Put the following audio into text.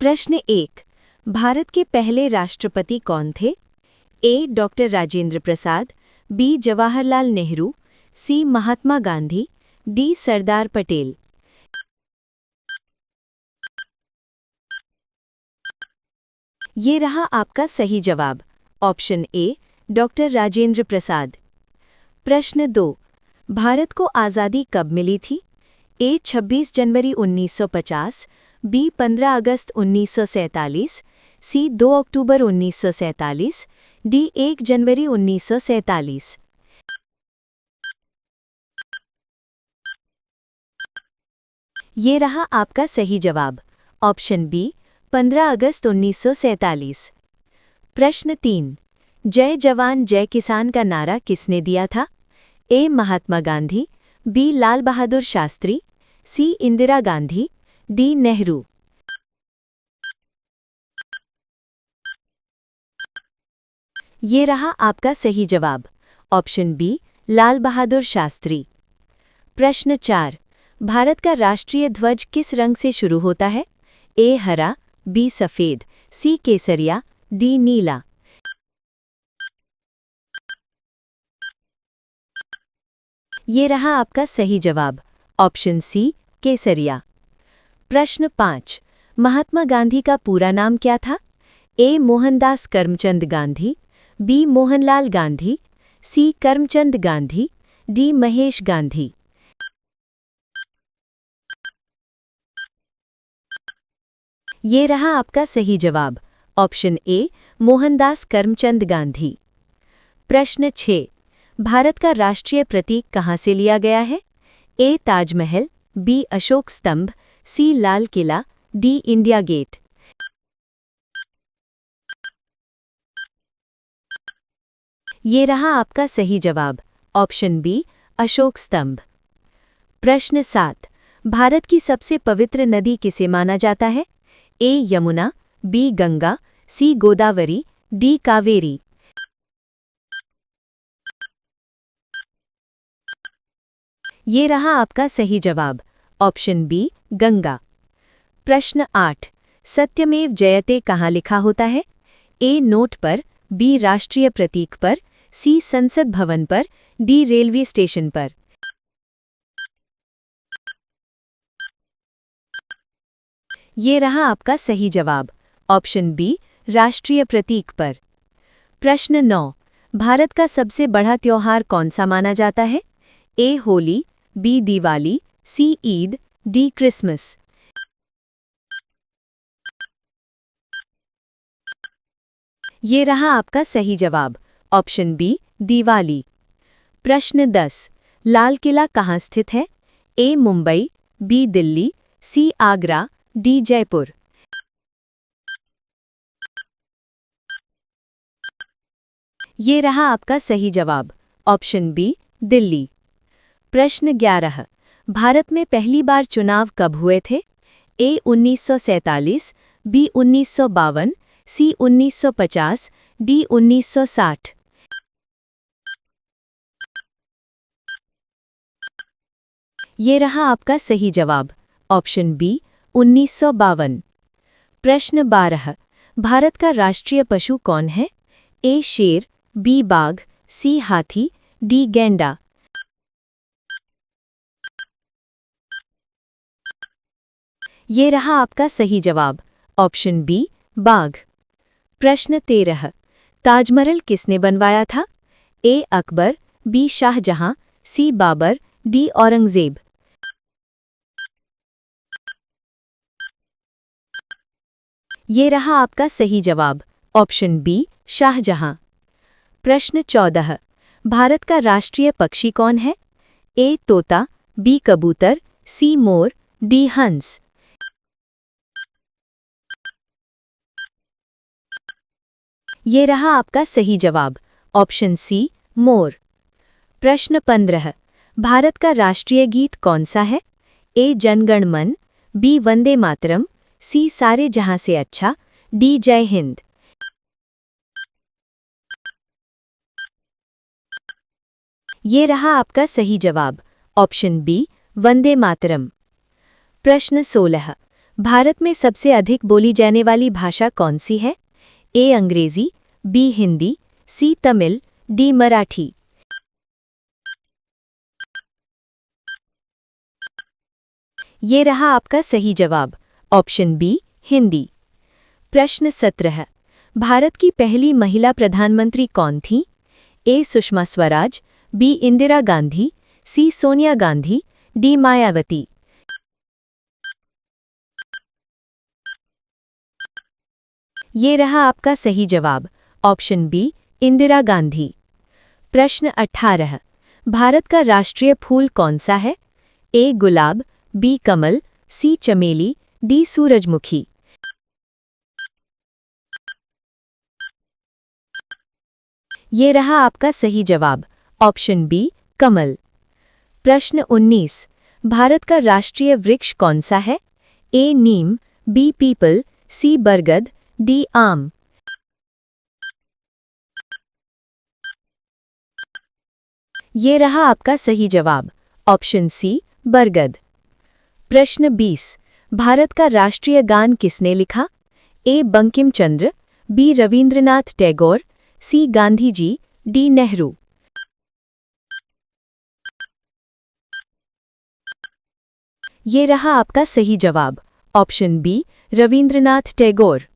प्रश्न 1। भारत के पहले राष्ट्रपति कौन थे? ए. Doctor Rajendra Prasad, B. जवाहरलाल नेहरू, सी. महात्मा गांधी, डी. सरदार पटेल। ये रहा आपका सही जवाब, option A. Doctor Rajendra Prasad. प्रश्न 2। भारत को आज़ादी कब मिली थी? ए. 26 जनवरी 1950, बी. 15 अगस्त 1947, सी. 2 अक्टूबर 1947, डी. 1 जनवरी 1947। ये रहा आपका सही जवाब, ऑप्शन बी. 15 अगस्त 1947। प्रश्न 3। जय जवान जय किसान का नारा किसने दिया था? ए. महात्मा गांधी, बी. लाल बहादुर शास्त्री, सी. इंदिरा गांधी, डी. नेहरू। ये रहा आपका सही जवाब, ऑप्शन बी. लाल बहादुर शास्त्री। प्रश्न 4। भारत का राष्ट्रीय ध्वज किस रंग से शुरू होता है? ए. हरा, बी. सफेद, सी. केसरिया, डी. नीला। ये रहा आपका सही जवाब, ऑप्शन सी. केसरिया। प्रश्न 5। महात्मा गांधी का पूरा नाम क्या था? ए. मोहनदास करमचंद गांधी, बी. मोहनलाल गांधी, सी. करमचंद गांधी, डी. महेश गांधी। ये रहा आपका सही जवाब, ऑप्शन ए. मोहनदास करमचंद गांधी। प्रश्न 6। भारत का राष्ट्रीय प्रतीक कहाँ से लिया गया है? ए. Taj Mahal, B. Ashok Stambh, C. Lal Qila, D. India Gate. ये रहा आपका सही जवाब, ऑप्शन बी. अशोक स्तंभ। प्रश्न 7। भारत की सबसे पवित्र नदी किसे माना जाता है? ए. यमुना, बी. गंगा, सी. गोदावरी, डी. कावेरी। ये रहा आपका सही जवाब, ऑप्शन बी. गंगा। प्रश्न 8। सत्यमेव जयते कहाँ लिखा होता है? ए. नोट पर, बी. राष्ट्रीय प्रतीक पर, सी. संसद भवन पर, डी. रेलवे स्टेशन पर। ये रहा आपका सही जवाब, ऑप्शन बी. राष्ट्रीय प्रतीक पर। प्रश्न 9। भारत का सबसे बड़ा त्योहार कौन सा माना जाता है? ए. होली, बी. दिवाली, सी. ईद, डी. क्रिसमस। ये रहा आपका सही जवाब, ऑप्शन बी. दिवाली। प्रश्न 10। लाल किला कहाँ स्थित है? ए. मुंबई, बी. दिल्ली, सी. आगरा, डी. जयपुर। ये रहा आपका सही जवाब, ऑप्शन बी. दिल्ली। प्रश्न 11। भारत में पहली बार चुनाव कब हुए थे? ए. 1947, बी. 1952, सी. 1950, डी. 1960। ये रहा आपका सही जवाब, ऑप्शन बी. 1952। प्रश्न 12। भारत का राष्ट्रीय पशु कौन है? ए. शेर, बी. बाघ, सी. हाथी, डी. गैंडा। ये रहा आपका सही जवाब, ऑप्शन बी. बाघ। प्रश्न 13। ताजमहल किसने बनवाया था? ए. अकबर, बी. शाहजहां, सी. बाबर, डी. औरंगजेब। ये रहा आपका सही जवाब, ऑप्शन बी. शाहजहां। प्रश्न 14। भारत का राष्ट्रीय पक्षी कौन है? ए. तोता, बी. कबूतर, सी. मोर, डी. हंस। ये रहा आपका सही जवाब, ऑप्शन सी. मोर। प्रश्न 15। भारत का राष्ट्रीय गीत कौन सा है? ए. जनगण मन, बी. वंदे मातरम, सी. सारे जहां से अच्छा, डी. जय हिंद। ये रहा आपका सही जवाब, ऑप्शन बी. वंदे मातरम। प्रश्न 16। भारत में सबसे अधिक बोली जाने वाली भाषा कौन सी है? ए अंग्रेजी, बी हिंदी, सी तमिल, डी मराठी। ये रहा आपका सही जवाब, ऑप्शन बी हिंदी। प्रश्न 17। भारत की पहली महिला प्रधानमंत्री कौन थी? ए सुषमा स्वराज, बी इंदिरा गांधी, सी सोनिया गांधी, डी मायावती। ये रहा आपका सही जवाब, ऑप्शन बी इंदिरा गांधी। प्रश्न 18। भारत का राष्ट्रीय फूल कौन सा है? ए गुलाब, बी कमल, सी चमेली, डी सूरजमुखी। ये रहा आपका सही जवाब, ऑप्शन बी कमल। प्रश्न 19। भारत का राष्ट्रीय वृक्ष कौन सा है? ए नीम, बी पीपल, सी बरगद, डी आम। ये रहा आपका सही जवाब, ऑप्शन सी बरगद। प्रश्न 20। भारत का राष्ट्रीय गान किसने लिखा? ए बंकिम चंद्र, बी रवींद्रनाथ टैगोर, सी गांधी जी, डी नेहरू। ये रहा आपका सही जवाब, ऑप्शन बी रवींद्रनाथ टैगोर।